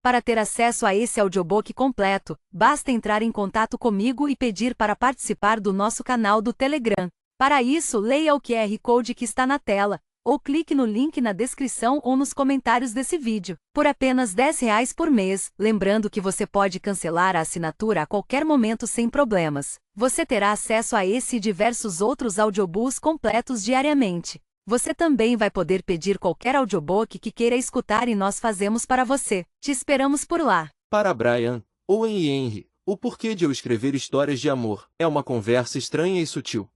Para ter acesso a esse audiobook completo, basta entrar em contato comigo e pedir para participar do nosso canal do Telegram. Para isso, leia o QR Code que está na tela, ou clique no link na descrição ou nos comentários desse vídeo. Por apenas R$ 10 por mês, lembrando que você pode cancelar a assinatura a qualquer momento sem problemas. Você terá acesso a esse e diversos outros audiobooks completos diariamente. Você também vai poder pedir qualquer audiobook que queira escutar e nós fazemos para você. Te esperamos por lá. Para Brian, Owen e Henry, o porquê de eu escrever histórias de amor é uma conversa estranha e sutil.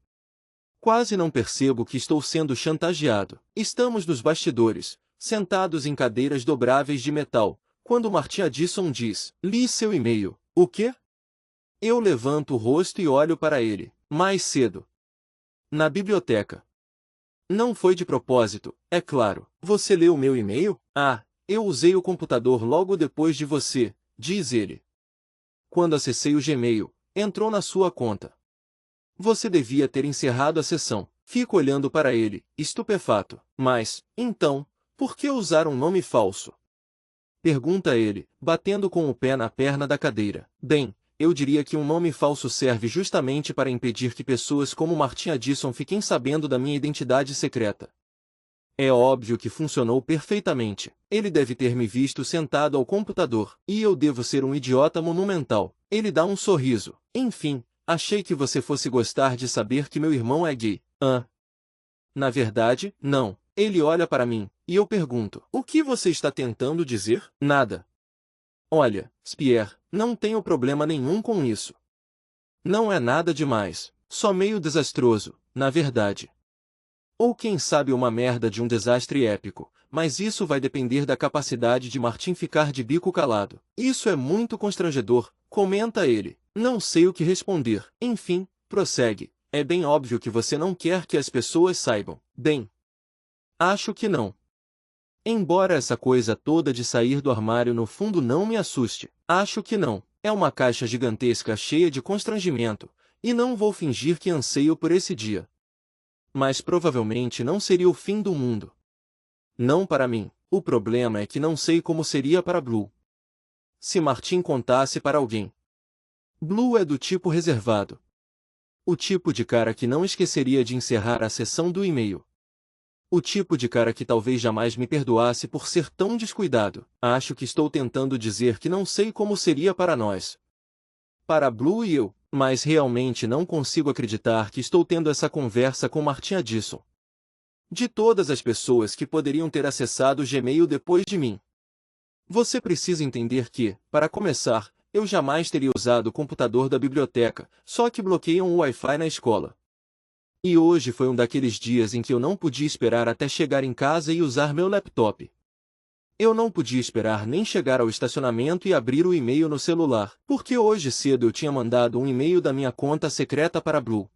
Quase não percebo que estou sendo chantageado. Estamos nos bastidores, sentados em cadeiras dobráveis de metal, quando Martin Addison diz: "Li seu e-mail." O quê? Eu levanto o rosto e olho para ele. Mais cedo. Na biblioteca. Não foi de propósito, é claro. Você leu meu e-mail? Ah, eu usei o computador logo depois de você, diz ele. Quando acessei o Gmail, entrou na sua conta. Você devia ter encerrado a sessão. Fico olhando para ele, estupefato. Mas, então, por que usar um nome falso? Pergunta ele, batendo com o pé na perna da cadeira. Bem, eu diria que um nome falso serve justamente para impedir que pessoas como Martin Addison fiquem sabendo da minha identidade secreta. É óbvio que funcionou perfeitamente. Ele deve ter me visto sentado ao computador, e eu devo ser um idiota monumental. Ele dá um sorriso. Enfim, achei que você fosse gostar de saber que meu irmão é gay. Na verdade, não. Ele olha para mim, e eu pergunto: o que você está tentando dizer? Nada. Olha, Spieer, não tenho problema nenhum com isso. Não é nada demais, só meio desastroso, na verdade. Ou quem sabe uma merda de um desastre épico, mas isso vai depender da capacidade de Martin ficar de bico calado. Isso é muito constrangedor, comenta ele. Não sei o que responder. Enfim, prossegue. É bem óbvio que você não quer que as pessoas saibam. Bem, acho que não. Embora essa coisa toda de sair do armário no fundo não me assuste, acho que não. É uma caixa gigantesca cheia de constrangimento, e não vou fingir que anseio por esse dia. Mas provavelmente não seria o fim do mundo. Não para mim. O problema é que não sei como seria para Blue. Se Martin contasse para alguém. Blue é do tipo reservado. O tipo de cara que não esqueceria de encerrar a sessão do e-mail. O tipo de cara que talvez jamais me perdoasse por ser tão descuidado. Acho que estou tentando dizer que não sei como seria para nós. Para Blue e eu, mas realmente não consigo acreditar que estou tendo essa conversa com Martin Addison. De todas as pessoas que poderiam ter acessado o Gmail depois de mim. Você precisa entender que, para começar, eu jamais teria usado o computador da biblioteca, só que bloqueiam o Wi-Fi na escola. E hoje foi um daqueles dias em que eu não podia esperar até chegar em casa e usar meu laptop. Eu não podia esperar nem chegar ao estacionamento e abrir o e-mail no celular, porque hoje cedo eu tinha mandado um e-mail da minha conta secreta para Blue.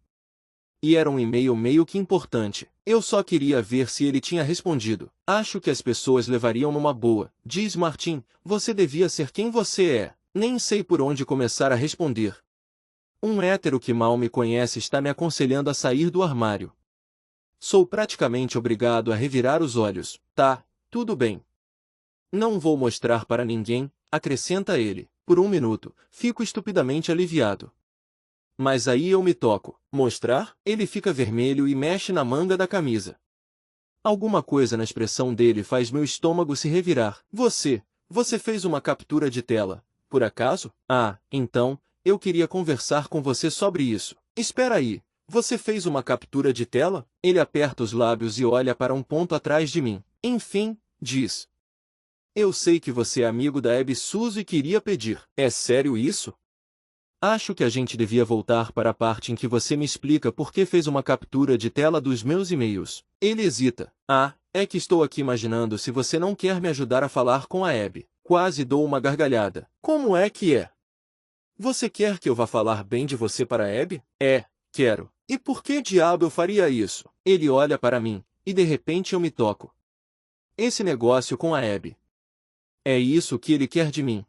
E era um e-mail meio que importante. Eu só queria ver se ele tinha respondido. Acho que as pessoas levariam numa boa. Diz Martin, você devia ser quem você é. Nem sei por onde começar a responder. Um hétero que mal me conhece está me aconselhando a sair do armário. Sou praticamente obrigado a revirar os olhos. Tá, tudo bem. Não vou mostrar para ninguém, acrescenta ele. Por um minuto, fico estupidamente aliviado. Mas aí eu me toco. Mostrar? Ele fica vermelho e mexe na manga da camisa. Alguma coisa na expressão dele faz meu estômago se revirar. Você fez uma captura de tela, por acaso? Ah, então, eu queria conversar com você sobre isso. Espera aí, você fez uma captura de tela? Ele aperta os lábios e olha para um ponto atrás de mim. Enfim, diz. Eu sei que você é amigo da Abby Suzy e queria pedir. É sério isso? Acho que a gente devia voltar para a parte em que você me explica por que fez uma captura de tela dos meus e-mails. Ele hesita. Ah, é que estou aqui imaginando se você não quer me ajudar a falar com a Abby. Quase dou uma gargalhada. Como é que é? Você quer que eu vá falar bem de você para a Abby? É, quero. E por que diabo eu faria isso? Ele olha para mim, e de repente eu me toco. Esse negócio com a Abby. É isso que ele quer de mim.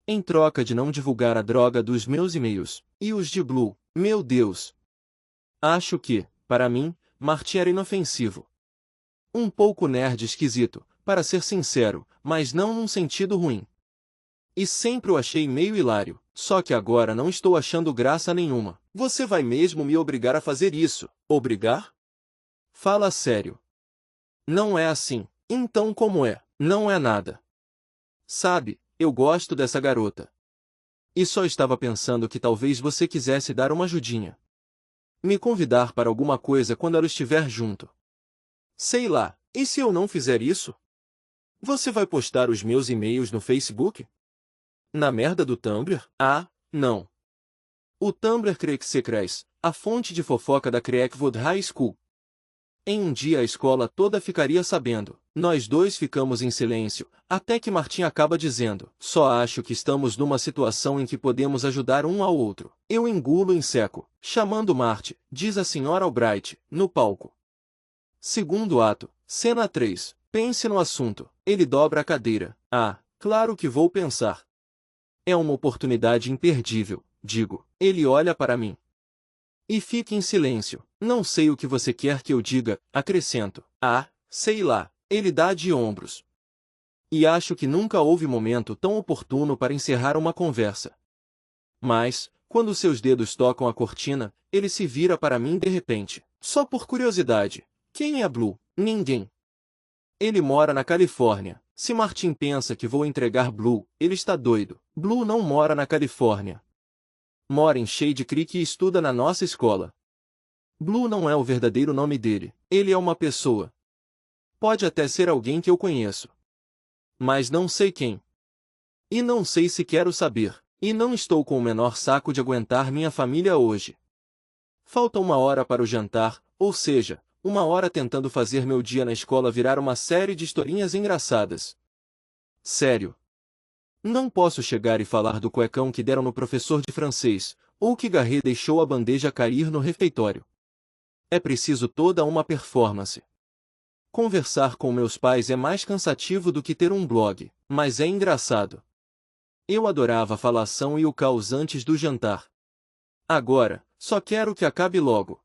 Em troca de não divulgar a droga dos meus e-mails. E os de Blue, meu Deus. Acho que, para mim, Martin era inofensivo. Um pouco nerd esquisito, para ser sincero, mas não num sentido ruim. E sempre o achei meio hilário, só que agora não estou achando graça nenhuma. Você vai mesmo me obrigar a fazer isso? Obrigar? Fala sério. Não é assim. Então como é? Não é nada. Sabe, eu gosto dessa garota. E só estava pensando que talvez você quisesse dar uma ajudinha. Me convidar para alguma coisa quando ela estiver junto. Sei lá, e se eu não fizer isso? Você vai postar os meus e-mails no Facebook? Na merda do Tumblr? Ah, não. O Tumblr Creek a fonte de fofoca da Creekwood High School. Em um dia a escola toda ficaria sabendo. Nós dois ficamos em silêncio, até que Martin acaba dizendo: só acho que estamos numa situação em que podemos ajudar um ao outro. Eu engulo em seco. Chamando Marty, diz a Sra. Albright, no palco. Segundo ato, cena 3. Pense no assunto. Ele dobra a cadeira. Ah, claro que vou pensar. É uma oportunidade imperdível, digo. Ele olha para mim. E fique em silêncio. Não sei o que você quer que eu diga, acrescento. Ah, sei lá. Ele dá de ombros. E acho que nunca houve momento tão oportuno para encerrar uma conversa. Mas, quando seus dedos tocam a cortina, ele se vira para mim de repente. Só por curiosidade. Quem é Blue? Ninguém. Ele mora na Califórnia. Se Martin pensa que vou entregar Blue, ele está doido. Blue não mora na Califórnia. Mora em Shade Creek e estuda na nossa escola. Blue não é o verdadeiro nome dele. Ele é uma pessoa. Pode até ser alguém que eu conheço. Mas não sei quem. E não sei se quero saber. E não estou com o menor saco de aguentar minha família hoje. Falta 1 hora para o jantar, ou seja, 1 hora tentando fazer meu dia na escola virar uma série de historinhas engraçadas. Sério. Não posso chegar e falar do cuecão que deram no professor de francês, ou que Garret deixou a bandeja cair no refeitório. É preciso toda uma performance. Conversar com meus pais é mais cansativo do que ter um blog, mas é engraçado. Eu adorava a falação e o caos antes do jantar. Agora, só quero que acabe logo.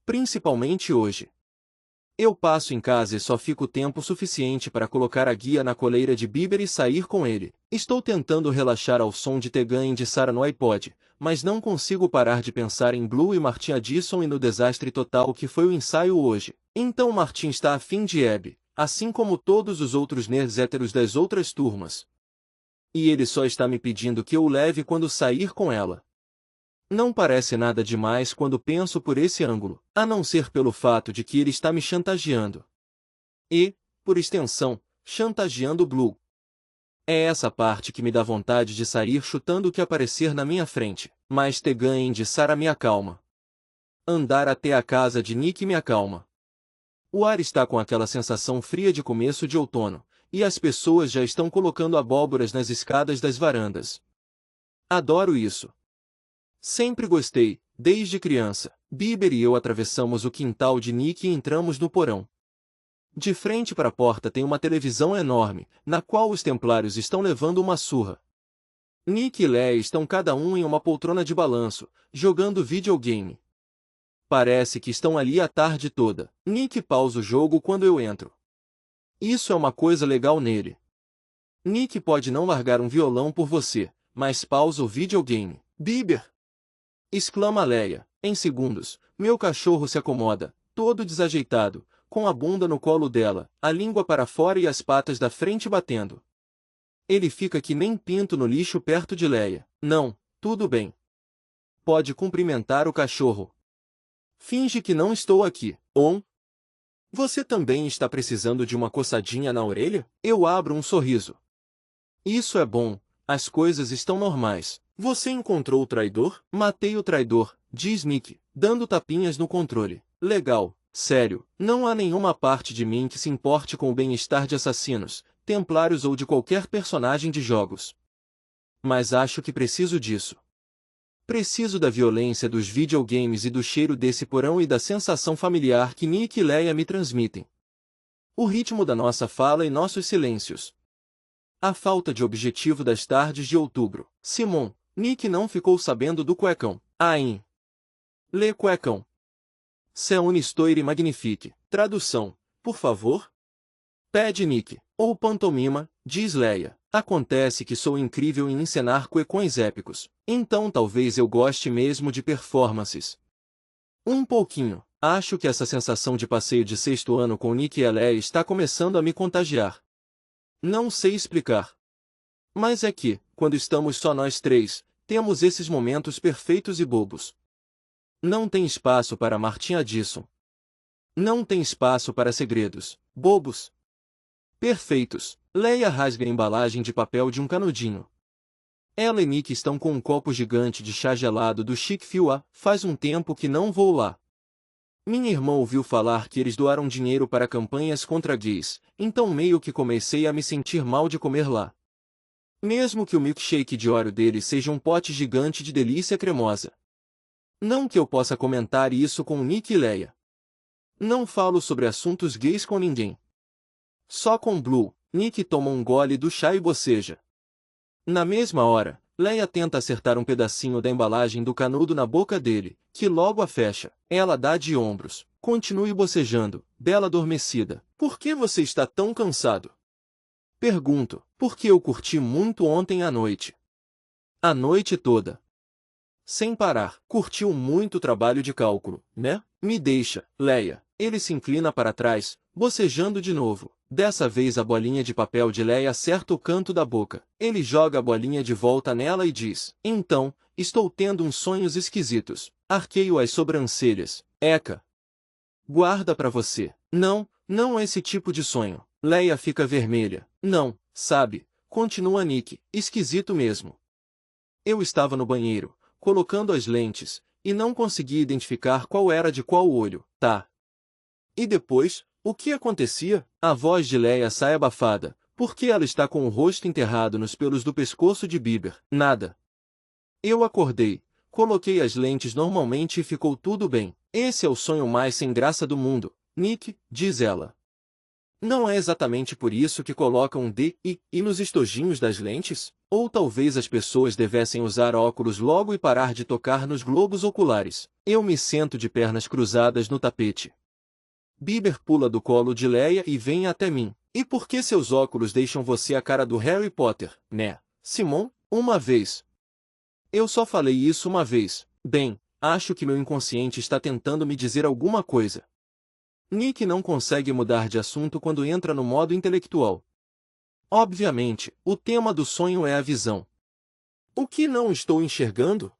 Principalmente hoje. Eu passo em casa e só fico tempo suficiente para colocar a guia na coleira de Bieber e sair com ele. Estou tentando relaxar ao som de The Gun de Sarah no iPod, mas não consigo parar de pensar em Blue e Martin Addison e no desastre total que foi o ensaio hoje. Então Martin está a fim de Abby, assim como todos os outros nerds héteros das outras turmas. E ele só está me pedindo que eu o leve quando sair com ela. Não parece nada demais quando penso por esse ângulo, a não ser pelo fato de que ele está me chantageando. E, por extensão, chantageando Blue. É essa parte que me dá vontade de sair chutando o que aparecer na minha frente, mas The Gun de Sarah me acalma. Andar até a casa de Nick me acalma. O ar está com aquela sensação fria de começo de outono, e as pessoas já estão colocando abóboras nas escadas das varandas. Adoro isso. Sempre gostei, desde criança. Bieber e eu atravessamos o quintal de Nick e entramos no porão. De frente para a porta tem uma televisão enorme, na qual os templários estão levando uma surra. Nick e Leia estão cada um em uma poltrona de balanço, jogando videogame. Parece que estão ali a tarde toda. Nick pausa o jogo quando eu entro. Isso é uma coisa legal nele. Nick pode não largar um violão por você, mas pausa o videogame. Bieber! Exclama Leia. Em segundos, meu cachorro se acomoda, todo desajeitado, com a bunda no colo dela, a língua para fora e as patas da frente batendo. Ele fica que nem pinto no lixo perto de Leia. Não, tudo bem. Pode cumprimentar o cachorro. Finge que não estou aqui. Você também está precisando de uma coçadinha na orelha? Eu abro um sorriso. Isso é bom, as coisas estão normais. Você encontrou o traidor? Matei o traidor, diz Nick, dando tapinhas no controle. Legal, sério, não há nenhuma parte de mim que se importe com o bem-estar de assassinos, templários ou de qualquer personagem de jogos. Mas acho que preciso disso. Preciso da violência dos videogames e do cheiro desse porão e da sensação familiar que Nick e Leia me transmitem. O ritmo da nossa fala e nossos silêncios. A falta de objetivo das tardes de outubro. Simon, Nick não ficou sabendo do cuecão. Le cuecão. C'est une histoire magnifique. Tradução, por favor? Pede Nick. Ou pantomima, diz Leia. Acontece que sou incrível em encenar cuecões épicos. Então talvez eu goste mesmo de performances. Um pouquinho. Acho que essa sensação de passeio de sexto ano com Nick e Leia está começando a me contagiar. Não sei explicar. Mas é que, quando estamos só nós três, temos esses momentos perfeitos e bobos. Não tem espaço para Martin Addison. Não tem espaço para segredos bobos. Perfeitos. Leia rasga a embalagem de papel de um canudinho. Ela e Nick estão com um copo gigante de chá gelado do Chick-fil-A. Faz um tempo que não vou lá. Minha irmã ouviu falar que eles doaram dinheiro para campanhas contra gays, então meio que comecei a me sentir mal de comer lá. Mesmo que o milkshake de óleo deles seja um pote gigante de delícia cremosa. Não que eu possa comentar isso com Nick e Leia. Não falo sobre assuntos gays com ninguém. Só com Blue. Nick toma um gole do chá e boceja. Na mesma hora, Leia tenta acertar um pedacinho da embalagem do canudo na boca dele, que logo a fecha. Ela dá de ombros. Continue bocejando, bela adormecida. Por que você está tão cansado? Pergunto, porque eu curti muito ontem à noite. A noite toda. Sem parar. Curtiu muito o trabalho de cálculo, né? Me deixa, Leia. Ele se inclina para trás, bocejando de novo. Dessa vez a bolinha de papel de Leia acerta o canto da boca. Ele joga a bolinha de volta nela e diz: Então, estou tendo uns sonhos esquisitos. Arqueio as sobrancelhas. Eca. Guarda pra você. Não, não esse tipo de sonho. Leia fica vermelha. Não, sabe, continua Nick, esquisito mesmo. Eu estava no banheiro, colocando as lentes, e não consegui identificar qual era de qual olho, tá? E depois, o que acontecia? A voz de Leia sai abafada, porque ela está com o rosto enterrado nos pelos do pescoço de Bieber. Nada. Eu acordei, coloquei as lentes normalmente e ficou tudo bem. Esse é o sonho mais sem graça do mundo, Nick, diz ela. Não é exatamente por isso que colocam um D e I nos estojinhos das lentes? Ou talvez as pessoas devessem usar óculos logo e parar de tocar nos globos oculares. Eu me sento de pernas cruzadas no tapete. Bieber pula do colo de Leia e vem até mim. E por que seus óculos deixam você a cara do Harry Potter, né, Simon? Uma vez. Eu só falei isso uma vez. Bem, acho que meu inconsciente está tentando me dizer alguma coisa. Nick não consegue mudar de assunto quando entra no modo intelectual. Obviamente, o tema do sonho é a visão. O que não estou enxergando?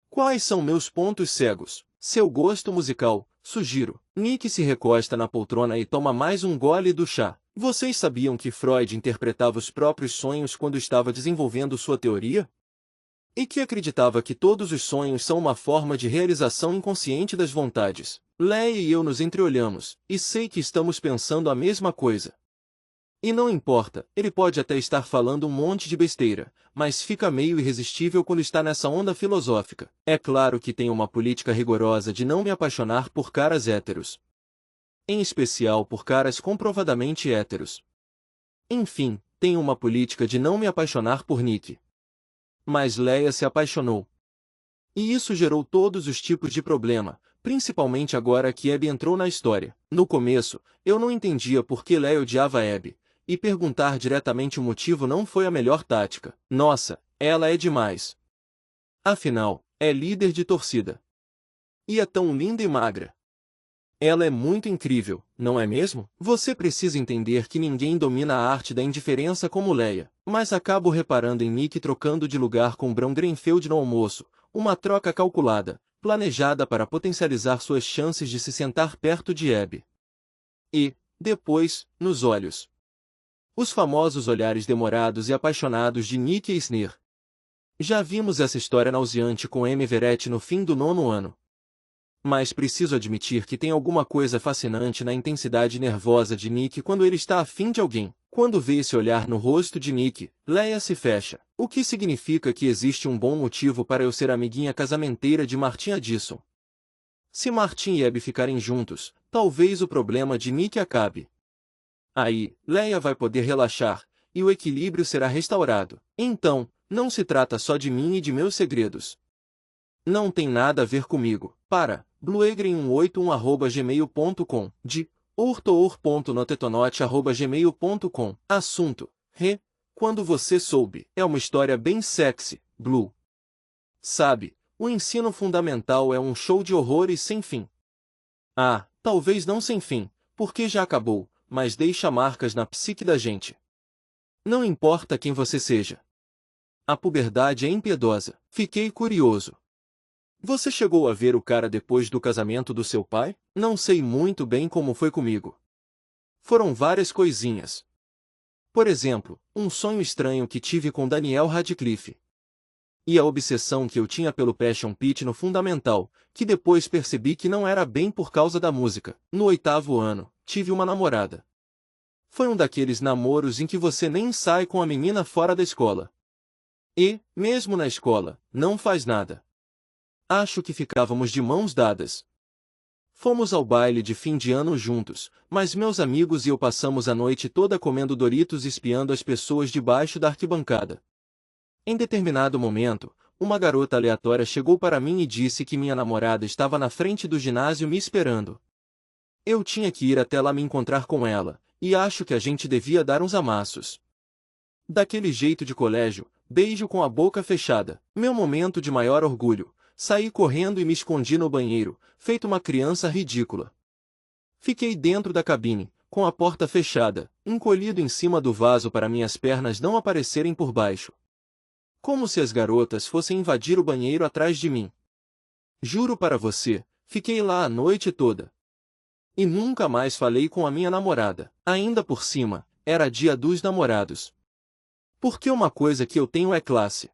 Quais são meus pontos cegos? Seu gosto musical, sugiro. Nick se recosta na poltrona e toma mais um gole do chá. Vocês sabiam que Freud interpretava os próprios sonhos quando estava desenvolvendo sua teoria? E que acreditava que todos os sonhos são uma forma de realização inconsciente das vontades. Leia e eu nos entreolhamos, e sei que estamos pensando a mesma coisa. E não importa, ele pode até estar falando um monte de besteira, mas fica meio irresistível quando está nessa onda filosófica. É claro que tenho uma política rigorosa de não me apaixonar por caras héteros. Em especial por caras comprovadamente héteros. Enfim, tenho uma política de não me apaixonar por Nick. Mas Leia se apaixonou. E isso gerou todos os tipos de problema, principalmente agora que Abby entrou na história. No começo, eu não entendia por que Leia odiava Abby, e perguntar diretamente o motivo não foi a melhor tática. Nossa, ela é demais. Afinal, é líder de torcida. E é tão linda e magra. Ela é muito incrível, não é mesmo? Você precisa entender que ninguém domina a arte da indiferença como Leia, mas acabo reparando em Nick trocando de lugar com Bron Greenfield no almoço, uma troca calculada, planejada para potencializar suas chances de se sentar perto de Abby. E, depois, nos olhos. Os famosos olhares demorados e apaixonados de Nick e Sneer. Já vimos essa história nauseante com Amy Verrett no fim do 9º ano. Mas preciso admitir que tem alguma coisa fascinante na intensidade nervosa de Nick quando ele está afim de alguém. Quando vê esse olhar no rosto de Nick, Leia se fecha, o que significa que existe um bom motivo para eu ser amiguinha casamenteira de Martin Addison. Se Martin e Abby ficarem juntos, talvez o problema de Nick acabe. Aí, Leia vai poder relaxar, e o equilíbrio será restaurado. Então, não se trata só de mim e de meus segredos. Não tem nada a ver comigo. Para, bluegren181@gmail.com, de urtour.notetonote@gmail.com. Assunto: quando você soube. É uma história bem sexy, Blue. Sabe, o ensino fundamental é um show de horrores sem fim. Ah, talvez não sem fim, porque já acabou, mas deixa marcas na psique da gente. Não importa quem você seja. A puberdade é impiedosa. Fiquei curioso. Você chegou a ver o cara depois do casamento do seu pai? Não sei muito bem como foi comigo. Foram várias coisinhas. Por exemplo, um sonho estranho que tive com Daniel Radcliffe. E a obsessão que eu tinha pelo Passion Pit no fundamental, que depois percebi que não era bem por causa da música. No 8º ano, tive uma namorada. Foi um daqueles namoros em que você nem sai com a menina fora da escola. E, mesmo na escola, não faz nada. Acho que ficávamos de mãos dadas. Fomos ao baile de fim de ano juntos, mas meus amigos e eu passamos a noite toda comendo Doritos e espiando as pessoas debaixo da arquibancada. Em determinado momento, uma garota aleatória chegou para mim e disse que minha namorada estava na frente do ginásio me esperando. Eu tinha que ir até lá me encontrar com ela, e acho que a gente devia dar uns amassos. Daquele jeito de colégio, beijo com a boca fechada, meu momento de maior orgulho. Saí correndo e me escondi no banheiro, feito uma criança ridícula. Fiquei dentro da cabine, com a porta fechada, encolhido em cima do vaso para minhas pernas não aparecerem por baixo. Como se as garotas fossem invadir o banheiro atrás de mim. Juro para você, fiquei lá a noite toda. E nunca mais falei com a minha namorada. Ainda por cima, era dia dos namorados. Porque uma coisa que eu tenho é classe.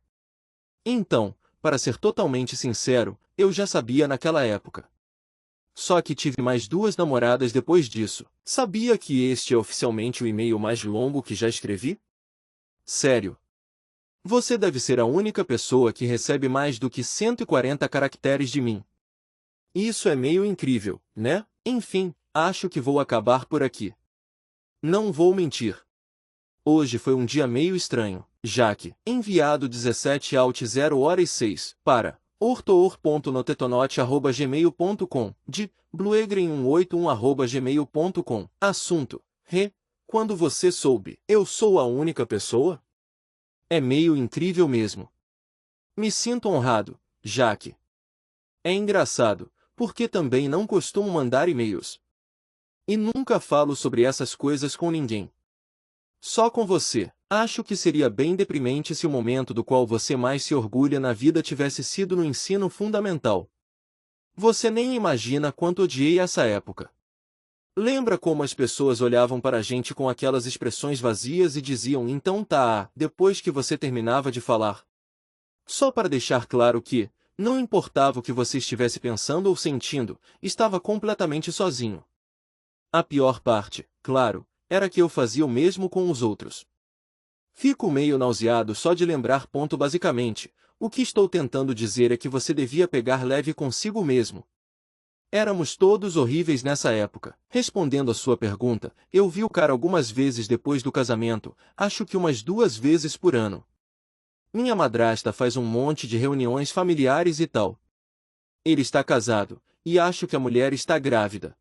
Então, para ser totalmente sincero, eu já sabia naquela época. Só que tive mais 2 namoradas depois disso. Sabia que este é oficialmente o e-mail mais longo que já escrevi? Sério. Você deve ser a única pessoa que recebe mais do que 140 caracteres de mim. Isso é meio incrível, né? Enfim, acho que vou acabar por aqui. Não vou mentir. Hoje foi um dia meio estranho. Jaque, enviado 17 alt 0 horas 6, para urtour.notetonote@gmail.com, de bluegren181@gmail.com. Assunto: quando você soube. Eu sou a única pessoa? É meio incrível mesmo. Me sinto honrado, Jaque. É engraçado, porque também não costumo mandar e-mails. E nunca falo sobre essas coisas com ninguém. Só com você. Acho que seria bem deprimente se o momento do qual você mais se orgulha na vida tivesse sido no ensino fundamental. Você nem imagina quanto odiei essa época. Lembra como as pessoas olhavam para a gente com aquelas expressões vazias e diziam então tá, depois que você terminava de falar? Só para deixar claro que, não importava o que você estivesse pensando ou sentindo, estava completamente sozinho. A pior parte, claro, era que eu fazia o mesmo com os outros. Fico meio nauseado só de lembrar. Basicamente, o que estou tentando dizer é que você devia pegar leve consigo mesmo. Éramos todos horríveis nessa época. Respondendo a sua pergunta, eu vi o cara algumas vezes depois do casamento, acho que umas 2 vezes por ano. Minha madrasta faz um monte de reuniões familiares e tal. Ele está casado, e acho que a mulher está grávida.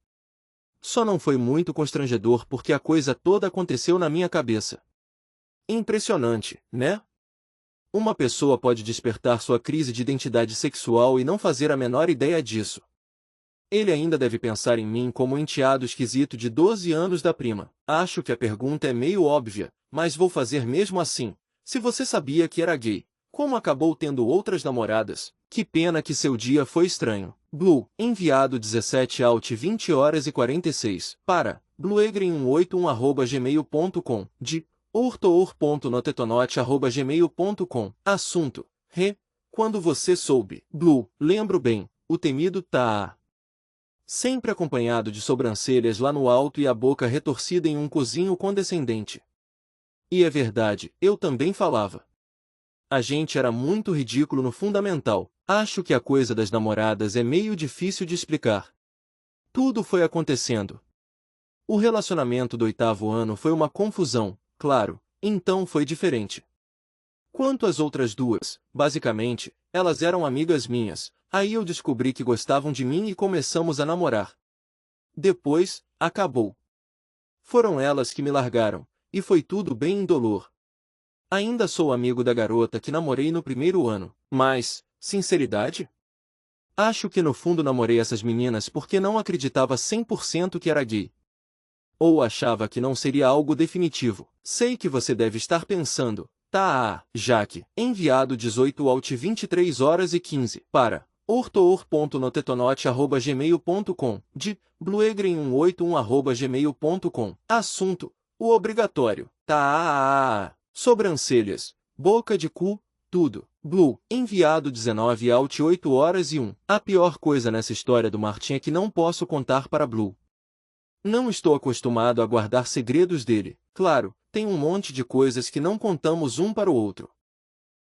Só não foi muito constrangedor porque a coisa toda aconteceu na minha cabeça. Impressionante, né? Uma pessoa pode despertar sua crise de identidade sexual e não fazer a menor ideia disso. Ele ainda deve pensar em mim como um enteado esquisito de 12 anos da prima. Acho que a pergunta é meio óbvia, mas vou fazer mesmo assim. Se você sabia que era gay, como acabou tendo outras namoradas? Que pena que seu dia foi estranho. Blue, enviado 17 alt 20 horas e 46, para bluegren181@gmail.com, de urtour.notetonote@gmail.com. Assunto: quando você soube. Blue, lembro bem, o temido tá. Sempre acompanhado de sobrancelhas lá no alto e a boca retorcida em um cozinho condescendente. E é verdade, eu também falava. A gente era muito ridículo no fundamental. Acho que a coisa das namoradas é meio difícil de explicar. Tudo foi acontecendo. O relacionamento do 8º ano foi uma confusão, claro, então foi diferente. Quanto às outras 2, basicamente, elas eram amigas minhas, aí eu descobri que gostavam de mim e começamos a namorar. Depois, acabou. Foram elas que me largaram, e foi tudo bem indolor. Ainda sou amigo da garota que namorei no primeiro ano, mas, sinceridade? Acho que no fundo namorei essas meninas porque não acreditava 100% que era gay. Ou achava que não seria algo definitivo. Sei que você deve estar pensando, tá, Jaque, enviado 18 alt 23 horas e 15 para ortoor.notetonote@gmail.com, de bluegren181@gmail.com. Assunto: o obrigatório, tá, sobrancelhas, boca de cu, tudo. Blue, enviado 19 alt 8 horas e 1. A pior coisa nessa história do Martin é que não posso contar para Blue. Não estou acostumado a guardar segredos dele. Claro, tem um monte de coisas que não contamos um para o outro.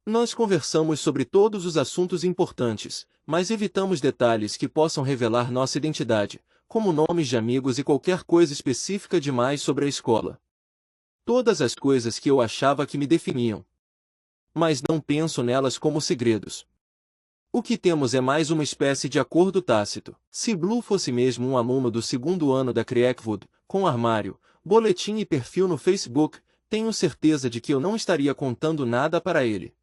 Nós conversamos sobre todos os assuntos importantes, mas evitamos detalhes que possam revelar nossa identidade, como nomes de amigos e qualquer coisa específica demais sobre a escola. Todas as coisas que eu achava que me definiam. Mas não penso nelas como segredos. O que temos é mais uma espécie de acordo tácito. Se Blue fosse mesmo um aluno do segundo ano da Creekwood, com armário, boletim e perfil no Facebook, tenho certeza de que eu não estaria contando nada para ele.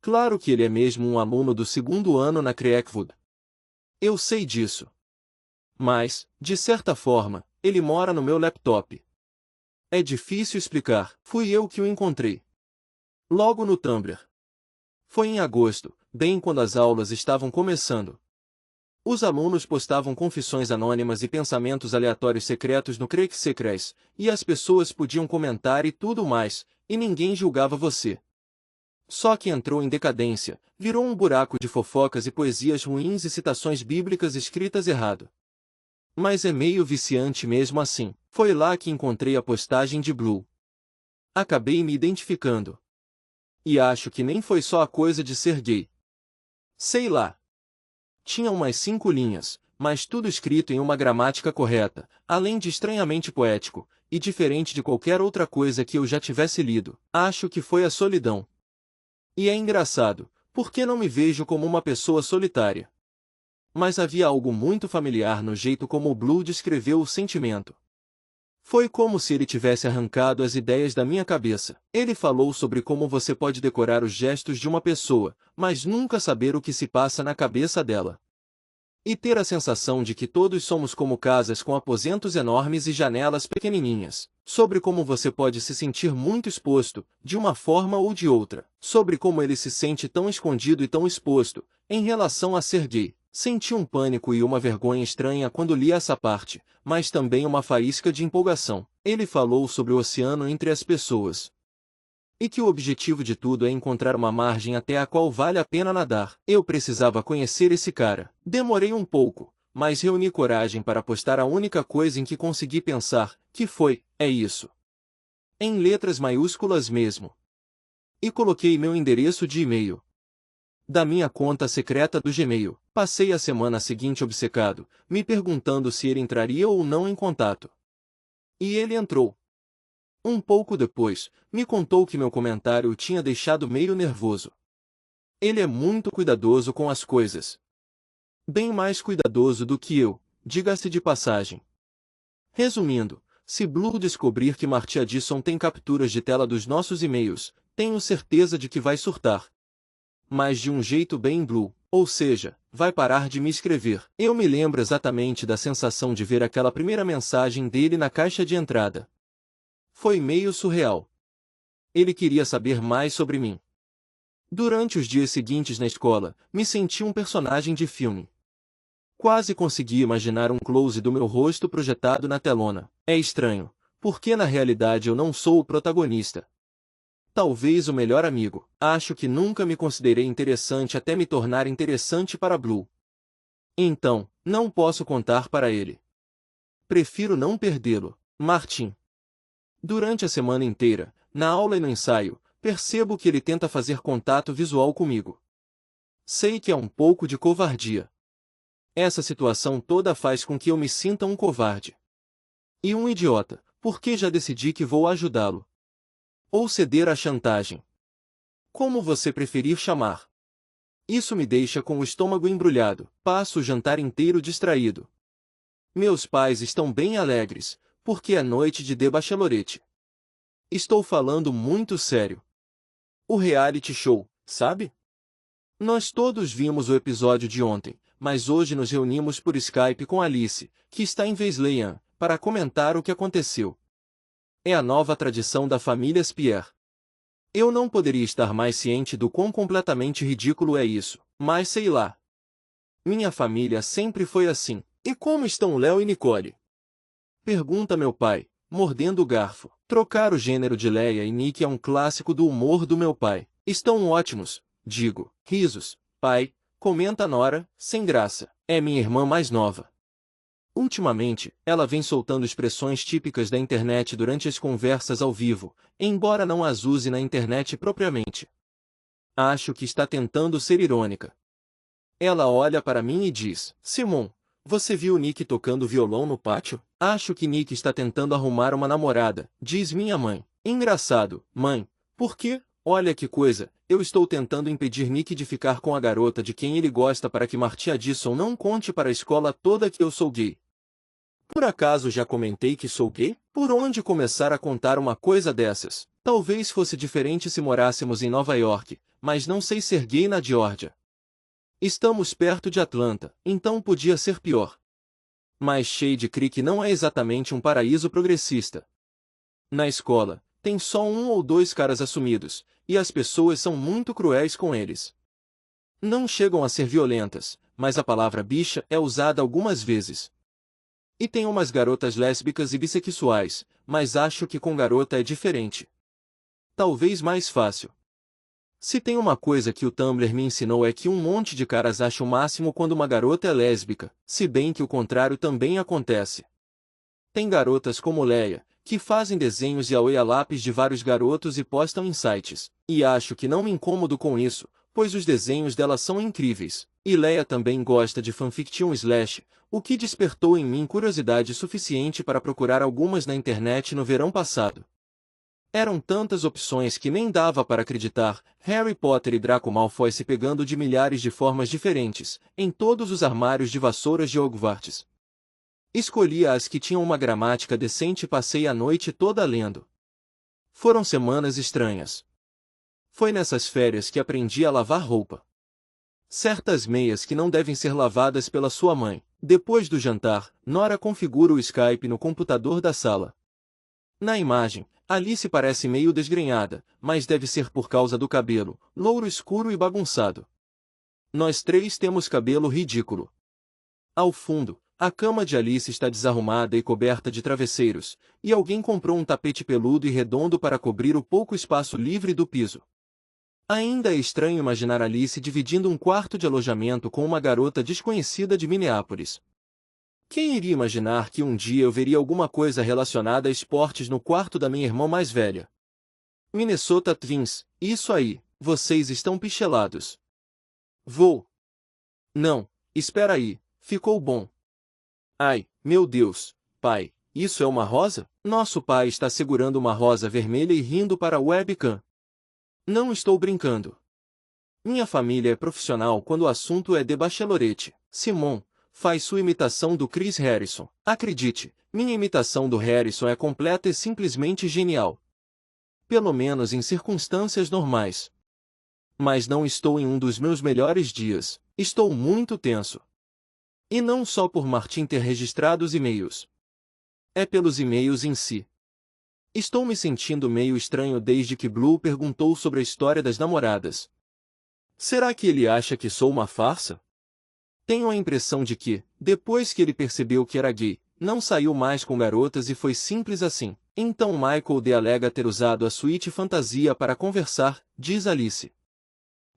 Claro que ele é mesmo um aluno do segundo ano na Creekwood. Eu sei disso. Mas, de certa forma, ele mora no meu laptop. É difícil explicar. Fui eu que o encontrei. Logo no Tumblr. Foi em agosto, bem quando as aulas estavam começando. Os alunos postavam confissões anônimas e pensamentos aleatórios secretos no Creek Secrets, e as pessoas podiam comentar e tudo mais, e ninguém julgava você. Só que entrou em decadência, virou um buraco de fofocas e poesias ruins e citações bíblicas escritas errado. Mas é meio viciante mesmo assim. Foi lá que encontrei a postagem de Blue. Acabei me identificando. E acho que nem foi só a coisa de ser gay. Sei lá. Tinha umas 5 linhas, mas tudo escrito em uma gramática correta, além de estranhamente poético, e diferente de qualquer outra coisa que eu já tivesse lido. Acho que foi a solidão. E é engraçado, porque não me vejo como uma pessoa solitária. Mas havia algo muito familiar no jeito como o Blue descreveu o sentimento. Foi como se ele tivesse arrancado as ideias da minha cabeça. Ele falou sobre como você pode decorar os gestos de uma pessoa, mas nunca saber o que se passa na cabeça dela. E ter a sensação de que todos somos como casas com aposentos enormes e janelas pequenininhas. Sobre como você pode se sentir muito exposto, de uma forma ou de outra. Sobre como ele se sente tão escondido e tão exposto, em relação a ser gay. Senti um pânico e uma vergonha estranha quando li essa parte, mas também uma faísca de empolgação. Ele falou sobre o oceano entre as pessoas. E que o objetivo de tudo é encontrar uma margem até a qual vale a pena nadar. Eu precisava conhecer esse cara. Demorei um pouco, mas reuni coragem para postar a única coisa em que consegui pensar, que foi, é isso. Em letras maiúsculas mesmo. E coloquei meu endereço de e-mail. Da minha conta secreta do Gmail. Passei a semana seguinte obcecado, me perguntando se ele entraria ou não em contato. E ele entrou. Um pouco depois, me contou que meu comentário o tinha deixado meio nervoso. Ele é muito cuidadoso com as coisas. Bem mais cuidadoso do que eu, diga-se de passagem. Resumindo, se Blue descobrir que Marty Addison tem capturas de tela dos nossos e-mails, tenho certeza de que vai surtar. Mas de um jeito bem Blue, ou seja, vai parar de me escrever. Eu me lembro exatamente da sensação de ver aquela primeira mensagem dele na caixa de entrada. Foi meio surreal. Ele queria saber mais sobre mim. Durante os dias seguintes na escola, me senti um personagem de filme. Quase consegui imaginar um close do meu rosto projetado na telona. É estranho, porque na realidade eu não sou o protagonista. Talvez o melhor amigo. Acho que nunca me considerei interessante até me tornar interessante para Blue. Então, não posso contar para ele. Prefiro não perdê-lo. Martin. Durante a semana inteira, na aula e no ensaio, percebo que ele tenta fazer contato visual comigo. Sei que é um pouco de covardia. Essa situação toda faz com que eu me sinta um covarde. E um idiota, porque já decidi que vou ajudá-lo. Ou ceder à chantagem. Como você preferir chamar. Isso me deixa com o estômago embrulhado. Passo o jantar inteiro distraído. Meus pais estão bem alegres, porque é noite de debachelorete. Estou falando muito sério. O reality show, sabe? Nós todos vimos o episódio de ontem, mas hoje nos reunimos por Skype com Alice, que está em Wesleyan, para comentar o que aconteceu. É a nova tradição da família Spier. Eu não poderia estar mais ciente do quão completamente ridículo é isso, mas sei lá. Minha família sempre foi assim. E como estão Léo e Nicole? Pergunta meu pai, mordendo o garfo. Trocar o gênero de Leia e Nick é um clássico do humor do meu pai. Estão ótimos, digo. Risos. Pai, comenta Nora, sem graça. É minha irmã mais nova. Ultimamente, ela vem soltando expressões típicas da internet durante as conversas ao vivo, embora não as use na internet propriamente. Acho que está tentando ser irônica. Ela olha para mim e diz: Simon, você viu Nick tocando violão no pátio? Acho que Nick está tentando arrumar uma namorada, diz minha mãe. Engraçado, mãe. Por quê? Olha que coisa, eu estou tentando impedir Nick de ficar com a garota de quem ele gosta para que Marty Addison não conte para a escola toda que eu sou gay. Por acaso já comentei que sou gay? Por onde começar a contar uma coisa dessas? Talvez fosse diferente se morássemos em Nova York, mas não sei ser gay na Geórgia. Estamos perto de Atlanta, então podia ser pior. Mas Shade Creek não é exatamente um paraíso progressista. Na escola, tem só um ou dois caras assumidos, e as pessoas são muito cruéis com eles. Não chegam a ser violentas, mas a palavra bicha é usada algumas vezes. E tem umas garotas lésbicas e bissexuais, mas acho que com garota é diferente. Talvez mais fácil. Se tem uma coisa que o Tumblr me ensinou é que um monte de caras acha o máximo quando uma garota é lésbica, se bem que o contrário também acontece. Tem garotas como Leia, que fazem desenhos yaoi a lápis de vários garotos e postam em sites, e acho que não me incomodo com isso, pois os desenhos dela são incríveis. E Leia também gosta de fanfiction slash, o que despertou em mim curiosidade suficiente para procurar algumas na internet no verão passado. Eram tantas opções que nem dava para acreditar, Harry Potter e Draco Malfoy se pegando de milhares de formas diferentes, em todos os armários de vassouras de Hogwarts. Escolhi as que tinham uma gramática decente e passei a noite toda lendo. Foram semanas estranhas. Foi nessas férias que aprendi a lavar roupa. Certas meias que não devem ser lavadas pela sua mãe. Depois do jantar, Nora configura o Skype no computador da sala. Na imagem, Alice parece meio desgrenhada, mas deve ser por causa do cabelo, louro escuro e bagunçado. Nós três temos cabelo ridículo. Ao fundo, a cama de Alice está desarrumada e coberta de travesseiros, e alguém comprou um tapete peludo e redondo para cobrir o pouco espaço livre do piso. Ainda é estranho imaginar Alice dividindo um quarto de alojamento com uma garota desconhecida de Minneapolis. Quem iria imaginar que um dia eu veria alguma coisa relacionada a esportes no quarto da minha irmã mais velha? Minnesota Twins, isso aí, vocês estão pichelados. Vou. Não, espera aí, ficou bom. Ai, meu Deus, pai, isso é uma rosa? Nosso pai está segurando uma rosa vermelha e rindo para a webcam. Não estou brincando. Minha família é profissional quando o assunto é debachelorete. Simon, faz sua imitação do Chris Harrison. Acredite, minha imitação do Harrison é completa e simplesmente genial. Pelo menos em circunstâncias normais. Mas não estou em um dos meus melhores dias. Estou muito tenso. E não só por Martin ter registrado os e-mails. É pelos e-mails em si. Estou me sentindo meio estranho desde que Blue perguntou sobre a história das namoradas. Será que ele acha que sou uma farsa? Tenho a impressão de que, depois que ele percebeu que era gay, não saiu mais com garotas e foi simples assim. Então Michael D. alega ter usado a suíte fantasia para conversar, diz Alice.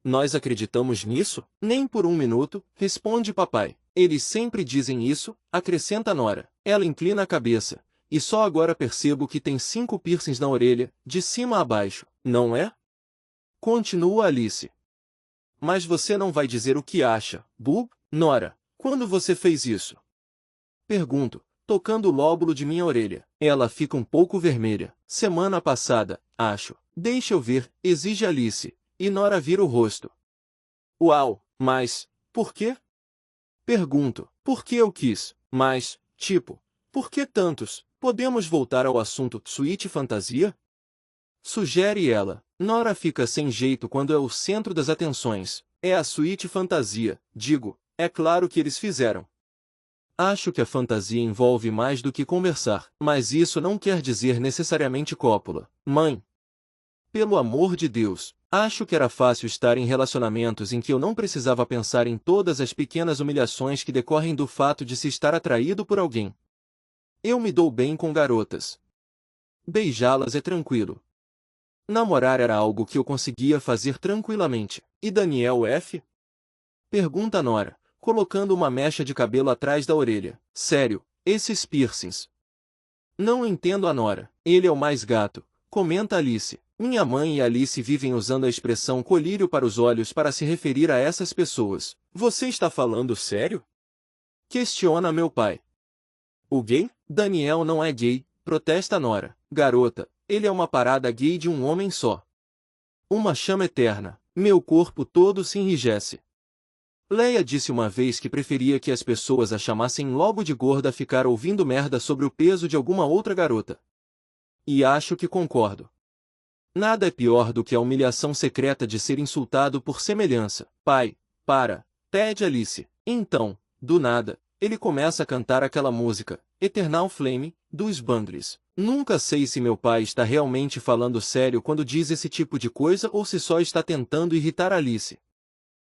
Nós acreditamos nisso? Nem por um minuto, responde papai. Eles sempre dizem isso, acrescenta Nora. Ela inclina a cabeça. E só agora percebo que tem 5 piercings na orelha, de cima a baixo, não é? Continua Alice. Mas você não vai dizer o que acha, Boo? Nora, quando você fez isso? Pergunto, tocando o lóbulo de minha orelha. Ela fica um pouco vermelha. Semana passada, acho. Deixa eu ver, exige Alice. E Nora vira o rosto. Uau, mas, por quê? Pergunto, por que eu quis, mas, tipo, por que tantos? Podemos voltar ao assunto suíte fantasia? Sugere ela. Nora fica sem jeito quando é o centro das atenções. É a suíte fantasia, digo. É claro que eles fizeram. Acho que a fantasia envolve mais do que conversar, mas isso não quer dizer necessariamente cópula. Mãe, pelo amor de Deus, acho que era fácil estar em relacionamentos em que eu não precisava pensar em todas as pequenas humilhações que decorrem do fato de se estar atraído por alguém. Eu me dou bem com garotas. Beijá-las é tranquilo. Namorar era algo que eu conseguia fazer tranquilamente. E Daniel F? Pergunta Nora, colocando uma mecha de cabelo atrás da orelha. Sério, esses piercings. Não entendo a Nora. Ele é o mais gato, comenta Alice. Minha mãe e Alice vivem usando a expressão colírio para os olhos para se referir a essas pessoas. Você está falando sério? Questiona meu pai. O gay? Daniel não é gay, protesta Nora. Garota, ele é uma parada gay de um homem só. Uma chama eterna. Meu corpo todo se enrijece. Leia disse uma vez que preferia que as pessoas a chamassem logo de gorda a ficar ouvindo merda sobre o peso de alguma outra garota. E acho que concordo. Nada é pior do que a humilhação secreta de ser insultado por semelhança. Pai, para, pede Alice. Então, do nada, ele começa a cantar aquela música, Eternal Flame, dos Bangles. Nunca sei se meu pai está realmente falando sério quando diz esse tipo de coisa ou se só está tentando irritar Alice.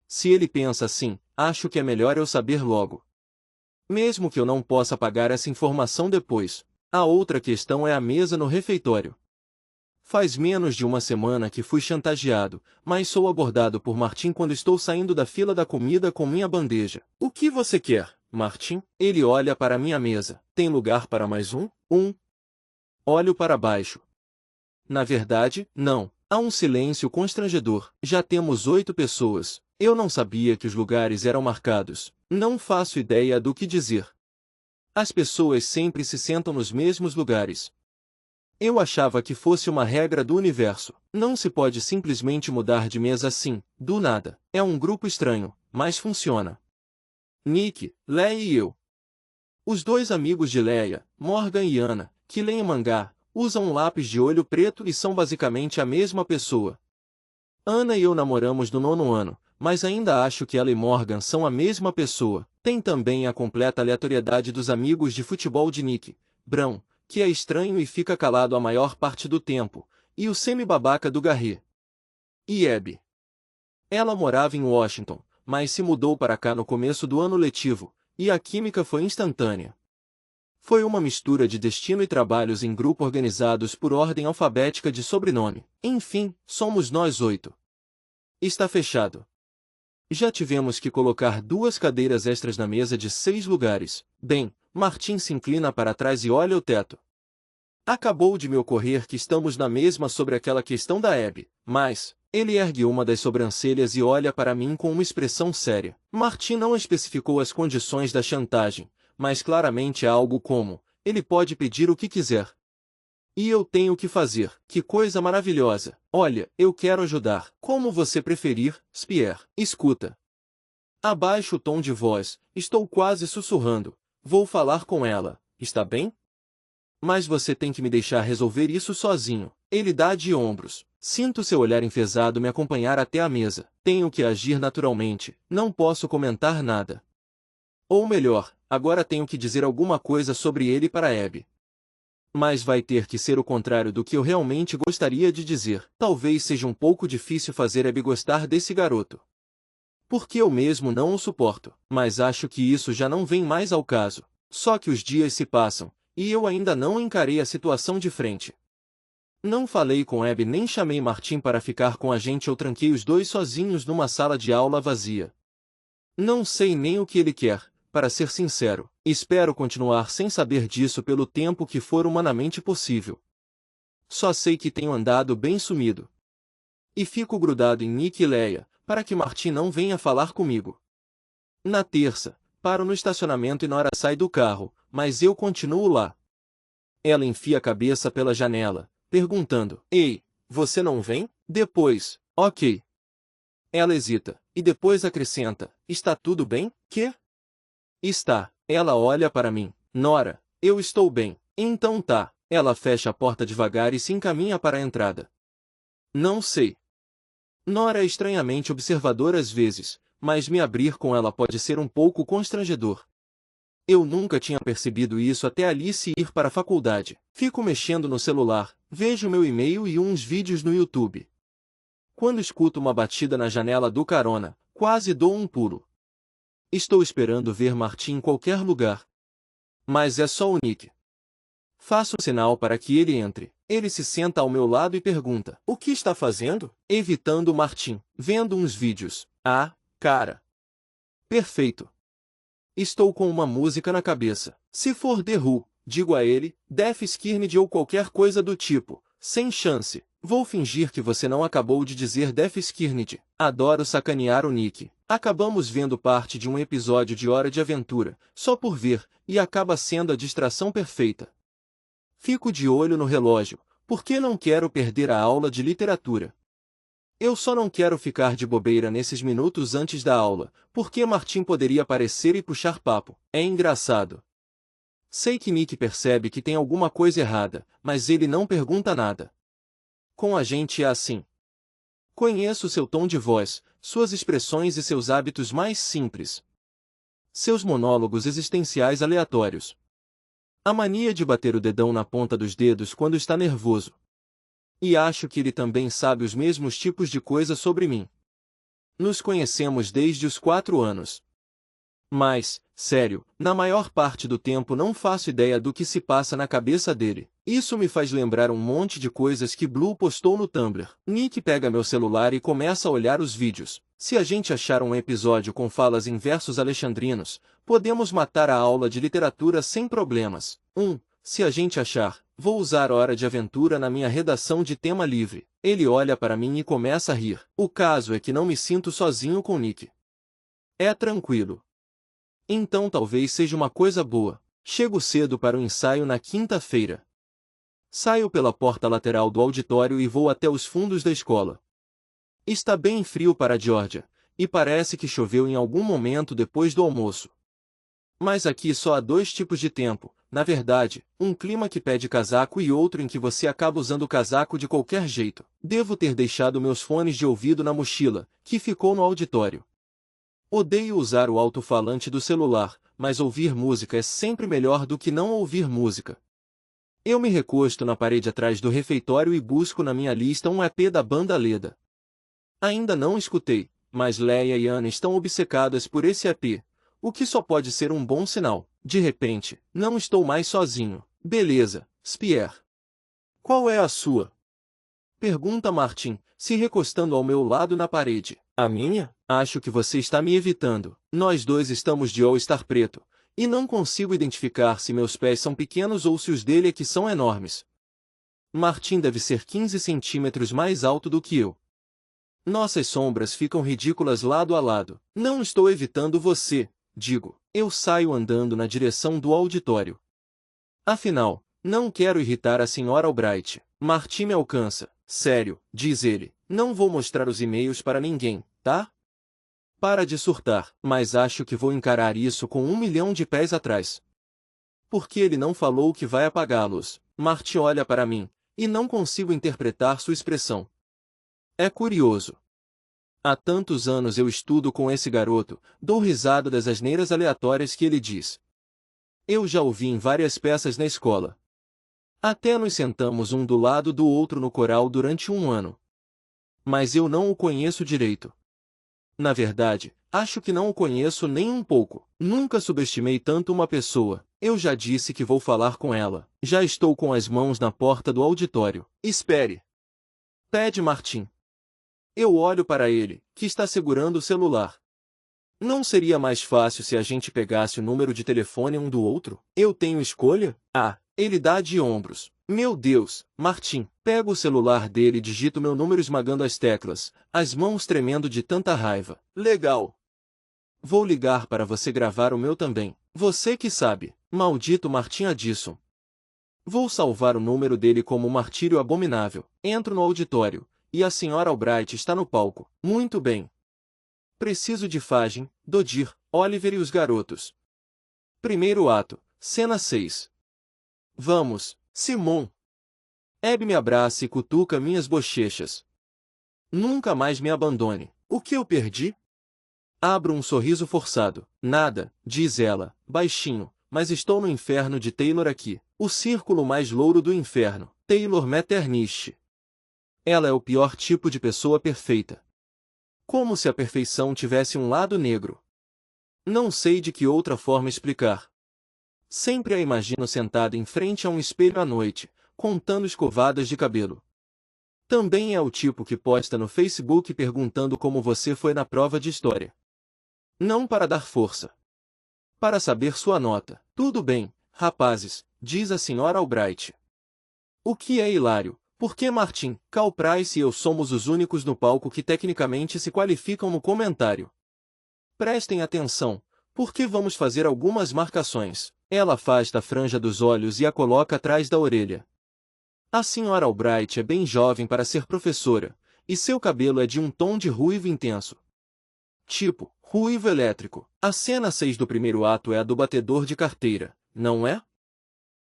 Se ele pensa assim, acho que é melhor eu saber logo. Mesmo que eu não possa pagar essa informação depois. A outra questão é a mesa no refeitório. Faz menos de uma semana que fui chantageado, mas sou abordado por Martim quando estou saindo da fila da comida com minha bandeja. O que você quer, Martim? Ele olha para minha mesa. Tem lugar para mais um? Olho para baixo. Na verdade, não. Há um silêncio constrangedor. Já temos 8 pessoas. Eu não sabia que os lugares eram marcados. Não faço ideia do que dizer. As pessoas sempre se sentam nos mesmos lugares. Eu achava que fosse uma regra do universo. Não se pode simplesmente mudar de mesa assim, do nada. É um grupo estranho, mas funciona. Nick, Leia e eu. Os 2 amigos de Leia, Morgan e Anna, que leem mangá, usam um lápis de olho preto e são basicamente a mesma pessoa. Anna e eu namoramos no 9º ano, mas ainda acho que ela e Morgan são a mesma pessoa. Tem também a completa aleatoriedade dos amigos de futebol de Nick, Brown, que é estranho e fica calado a maior parte do tempo, e o semi-babaca do Garry. E Abby. Ela morava em Washington, mas se mudou para cá no começo do ano letivo, e a química foi instantânea. Foi uma mistura de destino e trabalhos em grupo organizados por ordem alfabética de sobrenome. Enfim, somos nós 8. Está fechado. Já tivemos que colocar 2 cadeiras extras na mesa de 6 lugares. Bem, Martim se inclina para trás e olha o teto. Acabou de me ocorrer que estamos na mesma sobre aquela questão da Abby, mas ele ergue uma das sobrancelhas e olha para mim com uma expressão séria. Martim não especificou as condições da chantagem, mas claramente é algo como, ele pode pedir o que quiser. E eu tenho que fazer. Que coisa maravilhosa. Olha, eu quero ajudar. Como você preferir, Spieer. Escuta. Abaixa o tom de voz, estou quase sussurrando. Vou falar com ela, está bem? Mas você tem que me deixar resolver isso sozinho. Ele dá de ombros. Sinto seu olhar enfesado me acompanhar até a mesa. Tenho que agir naturalmente. Não posso comentar nada. Ou melhor, agora tenho que dizer alguma coisa sobre ele para Abby. Mas vai ter que ser o contrário do que eu realmente gostaria de dizer. Talvez seja um pouco difícil fazer Abby gostar desse garoto. Porque eu mesmo não o suporto. Mas acho que isso já não vem mais ao caso. Só que os dias se passam, e eu ainda não encarei a situação de frente. Não falei com Abby nem chamei Martim para ficar com a gente ou tranquei os 2 sozinhos numa sala de aula vazia. Não sei nem o que ele quer, para ser sincero. Espero continuar sem saber disso pelo tempo que for humanamente possível. Só sei que tenho andado bem sumido. E fico grudado em Nick e Leia, para que Martim não venha falar comigo. Na terça, paro no estacionamento e Nora sai do carro, mas eu continuo lá. Ela enfia a cabeça pela janela, perguntando, Ei, você não vem? Depois, ok. Ela hesita, e depois acrescenta, está tudo bem? Quê? Está. Ela olha para mim. Nora, eu estou bem. Então tá. Ela fecha a porta devagar e se encaminha para a entrada. Não sei. Nora é estranhamente observadora às vezes, mas me abrir com ela pode ser um pouco constrangedor. Eu nunca tinha percebido isso até Alice ir para a faculdade. Fico mexendo no celular, vejo meu e-mail e uns vídeos no YouTube. Quando escuto uma batida na janela do carona, quase dou um pulo. Estou esperando ver Martin em qualquer lugar. Mas é só o Nick. Faço um sinal para que ele entre. Ele se senta ao meu lado e pergunta: "O que está fazendo?" Evitando Martin. Vendo uns vídeos. Ah, cara. Perfeito. Estou com uma música na cabeça. Se for The Who, digo a ele, Death Skirned ou qualquer coisa do tipo. Sem chance. Vou fingir que você não acabou de dizer Death Skirned. Adoro sacanear o Nick. Acabamos vendo parte de um episódio de Hora de Aventura, só por ver, e acaba sendo a distração perfeita. Fico de olho no relógio, porque não quero perder a aula de literatura. Eu só não quero ficar de bobeira nesses minutos antes da aula, porque Martin poderia aparecer e puxar papo. É engraçado. Sei que Nick percebe que tem alguma coisa errada, mas ele não pergunta nada. Com a gente é assim. Conheço seu tom de voz, suas expressões e seus hábitos mais simples. Seus monólogos existenciais aleatórios. A mania de bater o dedão na ponta dos dedos quando está nervoso. E acho que ele também sabe os mesmos tipos de coisa sobre mim. Nos conhecemos desde os 4 anos. Mas, sério, na maior parte do tempo não faço ideia do que se passa na cabeça dele. Isso me faz lembrar um monte de coisas que Blue postou no Tumblr. Nick pega meu celular e começa a olhar os vídeos. Se a gente achar um episódio com falas em versos alexandrinos, podemos matar a aula de literatura sem problemas. Se a gente achar, vou usar Hora de Aventura na minha redação de tema livre. Ele olha para mim e começa a rir. O caso é que não me sinto sozinho com Nick. É tranquilo. Então talvez seja uma coisa boa. Chego cedo para o ensaio na quinta-feira. Saio pela porta lateral do auditório e vou até os fundos da escola. Está bem frio para a Geórgia, e parece que choveu em algum momento depois do almoço. Mas aqui só há 2 tipos de tempo, na verdade, um clima que pede casaco e outro em que você acaba usando o casaco de qualquer jeito. Devo ter deixado meus fones de ouvido na mochila, que ficou no auditório. Odeio usar o alto-falante do celular, mas ouvir música é sempre melhor do que não ouvir música. Eu me recosto na parede atrás do refeitório e busco na minha lista um EP da banda Leda. Ainda não escutei, mas Leia e Ana estão obcecadas por esse EP, o que só pode ser um bom sinal. De repente, não estou mais sozinho. Beleza, Spier. Qual é a sua? Pergunta Martin, se recostando ao meu lado na parede. A minha? Acho que você está me evitando. Nós dois estamos de All-Star preto, e não consigo identificar se meus pés são pequenos ou se os dele é que são enormes. Martin deve ser 15 centímetros mais alto do que eu. Nossas sombras ficam ridículas lado a lado. Não estou evitando você, digo. Eu saio andando na direção do auditório. Afinal, não quero irritar a Sra. Albright. Martin me alcança. Sério, diz ele, não vou mostrar os e-mails para ninguém, tá? Para de surtar, mas acho que vou encarar isso com 1 milhão de pés atrás. Porque ele não falou que vai apagá-los. Martin olha para mim, e não consigo interpretar sua expressão. É curioso. Há tantos anos eu estudo com esse garoto, dou risada das asneiras aleatórias que ele diz. Eu já ouvi em várias peças na escola. Até nos sentamos um do lado do outro no coral durante 1 ano. Mas eu não o conheço direito. Na verdade, acho que não o conheço nem um pouco. Nunca subestimei tanto uma pessoa. Eu já disse que vou falar com ela. Já estou com as mãos na porta do auditório. Espere. Pede Martin. Eu olho para ele, que está segurando o celular. Não seria mais fácil se a gente pegasse o número de telefone um do outro? Eu tenho escolha? Ah, ele dá de ombros. Meu Deus, Martin. Pego o celular dele e digito meu número esmagando as teclas, as mãos tremendo de tanta raiva. Legal. Vou ligar para você gravar o meu também. Você que sabe. Maldito Martin Addison. Vou salvar o número dele como um martírio abominável. Entro no auditório. E a Sra. Albright está no palco. Muito bem. Preciso de Fagin, Dodir, Oliver e os garotos. Primeiro ato, cena 6. Vamos, Simon. Abby me abraça e cutuca minhas bochechas. Nunca mais me abandone. O que eu perdi? Abro um sorriso forçado. Nada, diz ela, baixinho, mas estou no inferno de Taylor aqui. O círculo mais louro do inferno. Taylor Metternich. Ela é o pior tipo de pessoa perfeita. Como se a perfeição tivesse um lado negro. Não sei de que outra forma explicar. Sempre a imagino sentada em frente a um espelho à noite, contando escovadas de cabelo. Também é o tipo que posta no Facebook perguntando como você foi na prova de história. Não para dar força. Para saber sua nota. Tudo bem, rapazes, diz a Sra. Albright. O que é hilário, porque Martin, Cal Price e eu somos os únicos no palco que tecnicamente se qualificam no comentário. Prestem atenção, porque vamos fazer algumas marcações. Ela afasta a franja dos olhos e a coloca atrás da orelha. A Sra. Albright é bem jovem para ser professora, e seu cabelo é de um tom de ruivo intenso. Tipo, ruivo elétrico. A cena 6 do primeiro ato é a do batedor de carteira, não é?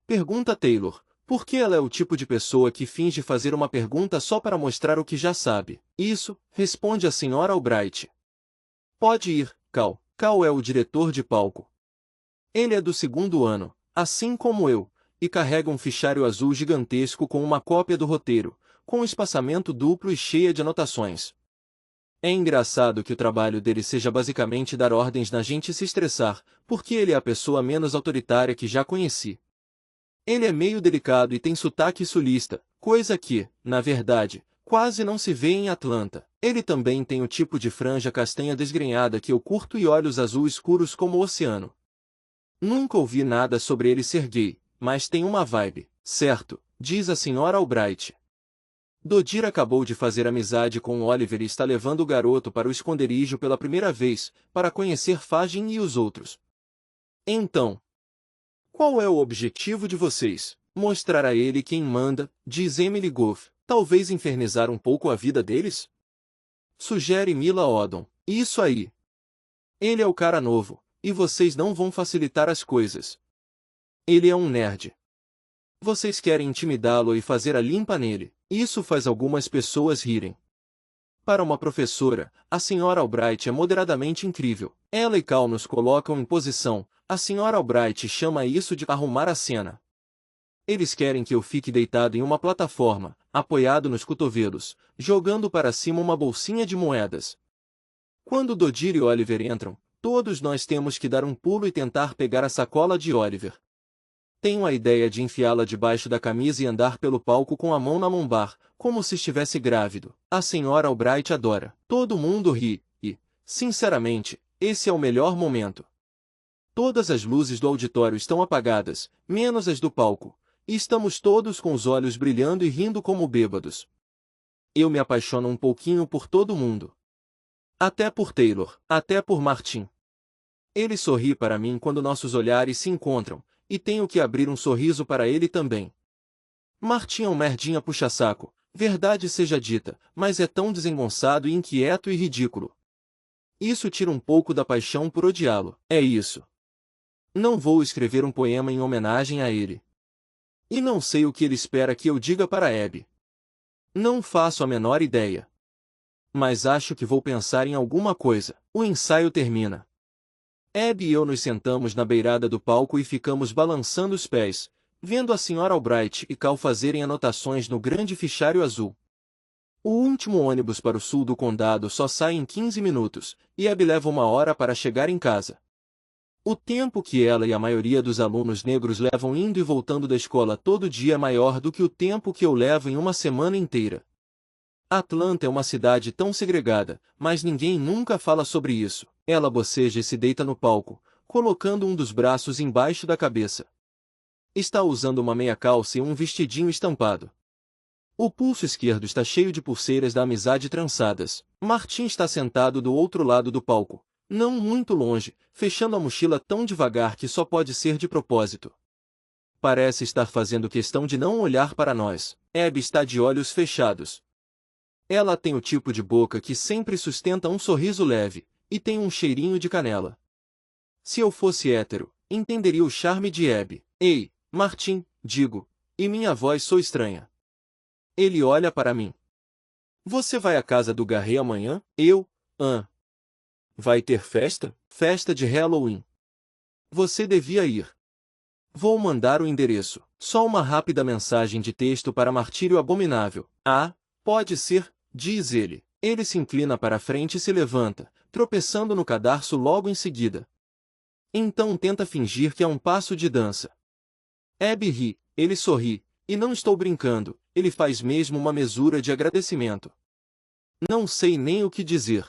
Pergunta Taylor, porque ela é o tipo de pessoa que finge fazer uma pergunta só para mostrar o que já sabe. Isso, responde a Sra. Albright. Pode ir, Cal. Cal é o diretor de palco. Ele é do 2º ano, assim como eu, e carrega um fichário azul gigantesco com uma cópia do roteiro, com espaçamento duplo e cheia de anotações. É engraçado que o trabalho dele seja basicamente dar ordens na gente se estressar, porque ele é a pessoa menos autoritária que já conheci. Ele é meio delicado e tem sotaque sulista, coisa que, na verdade, quase não se vê em Atlanta. Ele também tem o tipo de franja castanha desgrenhada que eu curto e olhos azul escuros como o oceano. Nunca ouvi nada sobre ele ser gay, mas tem uma vibe, certo, diz a Sra. Albright. Dodie acabou de fazer amizade com Oliver e está levando o garoto para o esconderijo pela primeira vez, para conhecer Fagin e os outros. Então, qual é o objetivo de vocês? Mostrar a ele quem manda, diz Emily Goff. Talvez infernizar um pouco a vida deles? Sugere Mila Odom. Isso aí. Ele é o cara novo, e vocês não vão facilitar as coisas. Ele é um nerd. Vocês querem intimidá-lo e fazer a limpa nele. Isso faz algumas pessoas rirem. Para uma professora, a Sra. Albright é moderadamente incrível. Ela e Cal nos colocam em posição. A Sra. Albright chama isso de arrumar a cena. Eles querem que eu fique deitado em uma plataforma, apoiado nos cotovelos, jogando para cima uma bolsinha de moedas. Quando Dodie e Oliver entram, todos nós temos que dar um pulo e tentar pegar a sacola de Oliver. Tenho a ideia de enfiá-la debaixo da camisa e andar pelo palco com a mão na lombar, como se estivesse grávido. A Sra. Albright adora. Todo mundo ri, e, sinceramente, esse é o melhor momento. Todas as luzes do auditório estão apagadas, menos as do palco, e estamos todos com os olhos brilhando e rindo como bêbados. Eu me apaixono um pouquinho por todo mundo. Até por Taylor, até por Martin. Ele sorri para mim quando nossos olhares se encontram, e tenho que abrir um sorriso para ele também. Martin é um merdinha puxa-saco, verdade seja dita, mas é tão desengonçado e inquieto e ridículo. Isso tira um pouco da paixão por odiá-lo. É isso. Não vou escrever um poema em homenagem a ele. E não sei o que ele espera que eu diga para Abby. Não faço a menor ideia. Mas acho que vou pensar em alguma coisa. O ensaio termina. Abby e eu nos sentamos na beirada do palco e ficamos balançando os pés, vendo a Sra. Albright e Cal fazerem anotações no grande fichário azul. O último ônibus para o sul do condado só sai em 15 minutos, e Abby leva 1 hora para chegar em casa. O tempo que ela e a maioria dos alunos negros levam indo e voltando da escola todo dia é maior do que o tempo que eu levo em uma semana inteira. Atlanta é uma cidade tão segregada, mas ninguém nunca fala sobre isso. Ela boceja e se deita no palco, colocando um dos braços embaixo da cabeça. Está usando uma meia calça e um vestidinho estampado. O pulso esquerdo está cheio de pulseiras da amizade trançadas. Martin está sentado do outro lado do palco, não muito longe, fechando a mochila tão devagar que só pode ser de propósito. Parece estar fazendo questão de não olhar para nós. Abby está de olhos fechados. Ela tem o tipo de boca que sempre sustenta um sorriso leve, e tem um cheirinho de canela. Se eu fosse hétero, entenderia o charme de Abby. Ei, Martin, digo, e minha voz sou estranha. Ele olha para mim. Você vai à casa do Garry amanhã? Eu, Vai ter festa? Festa de Halloween. Você devia ir. Vou mandar o endereço. Só uma rápida mensagem de texto para Martírio Abominável. Ah, pode ser, diz ele. Ele se inclina para a frente e se levanta, tropeçando no cadarço logo em seguida. Então tenta fingir que é um passo de dança. Abby ri, ele sorri, e não estou brincando, ele faz mesmo uma mesura de agradecimento. Não sei nem o que dizer.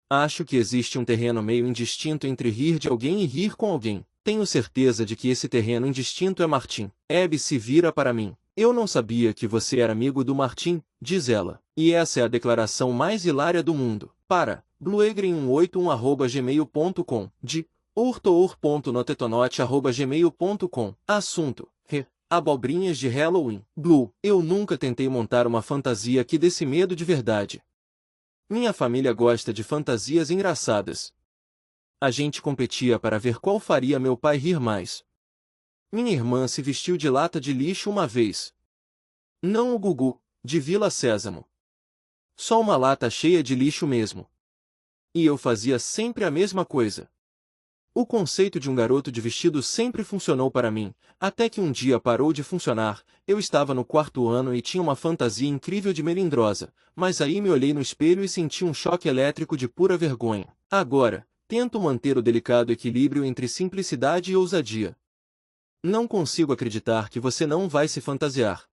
Acho que existe um terreno meio indistinto entre rir de alguém e rir com alguém. Tenho certeza de que esse terreno indistinto é Martin. Abby se vira para mim. Eu não sabia que você era amigo do Martin, diz ela. E essa é a declaração mais hilária do mundo. Para bluegrin181@gmail.com de urtour.notetonote@gmail.com. Assunto: abobrinhas de Halloween. Blue, eu nunca tentei montar uma fantasia que desse medo de verdade. Minha família gosta de fantasias engraçadas. A gente competia para ver qual faria meu pai rir mais. Minha irmã se vestiu de lata de lixo uma vez. Não o Gugu, de Vila Sésamo. Só uma lata cheia de lixo mesmo. E eu fazia sempre a mesma coisa. O conceito de um garoto de vestido sempre funcionou para mim, até que um dia parou de funcionar. Eu estava no 4º ano e tinha uma fantasia incrível de melindrosa, mas aí me olhei no espelho e senti um choque elétrico de pura vergonha. Agora, tento manter o delicado equilíbrio entre simplicidade e ousadia. Não consigo acreditar que você não vai se fantasiar.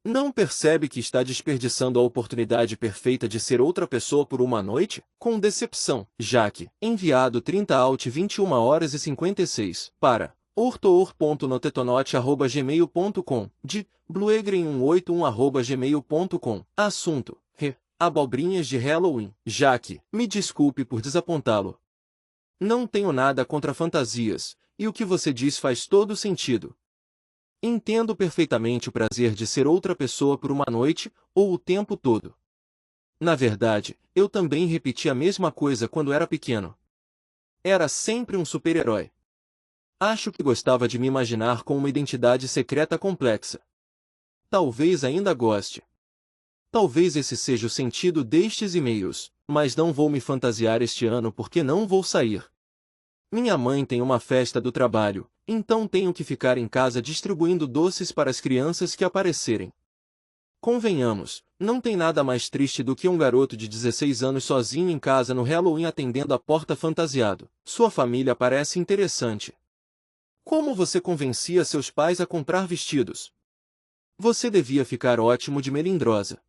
Não percebe que está desperdiçando a oportunidade perfeita de ser outra pessoa por uma noite? Com decepção. Jaque. Enviado 30alt 21h56. Para urtour.notetonote@gmail.com de bluegrin181@gmail.com. Assunto: abobrinhas de Halloween. Jaque. Me desculpe por desapontá-lo. Não tenho nada contra fantasias, e o que você diz faz todo sentido. Entendo perfeitamente o prazer de ser outra pessoa por uma noite, ou o tempo todo. Na verdade, eu também repeti a mesma coisa quando era pequeno. Era sempre um super-herói. Acho que gostava de me imaginar com uma identidade secreta complexa. Talvez ainda goste. Talvez esse seja o sentido destes e-mails, mas não vou me fantasiar este ano porque não vou sair. Minha mãe tem uma festa do trabalho, então tenho que ficar em casa distribuindo doces para as crianças que aparecerem. Convenhamos, não tem nada mais triste do que um garoto de 16 anos sozinho em casa no Halloween atendendo a porta fantasiado. Sua família parece interessante. Como você convencia seus pais a comprar vestidos? Você devia ficar ótimo de melindrosa.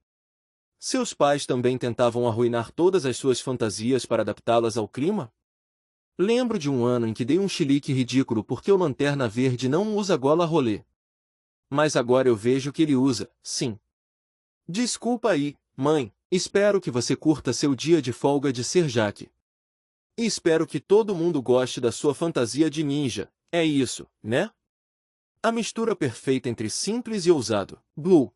Seus pais também tentavam arruinar todas as suas fantasias para adaptá-las ao clima? Lembro de um ano em que dei um chilique ridículo porque o Lanterna Verde não usa gola rolê. Mas agora eu vejo que ele usa, sim. Desculpa aí, mãe, espero que você curta seu dia de folga de ser Jaque. E espero que todo mundo goste da sua fantasia de ninja, é isso, né? A mistura perfeita entre simples e ousado. Blue,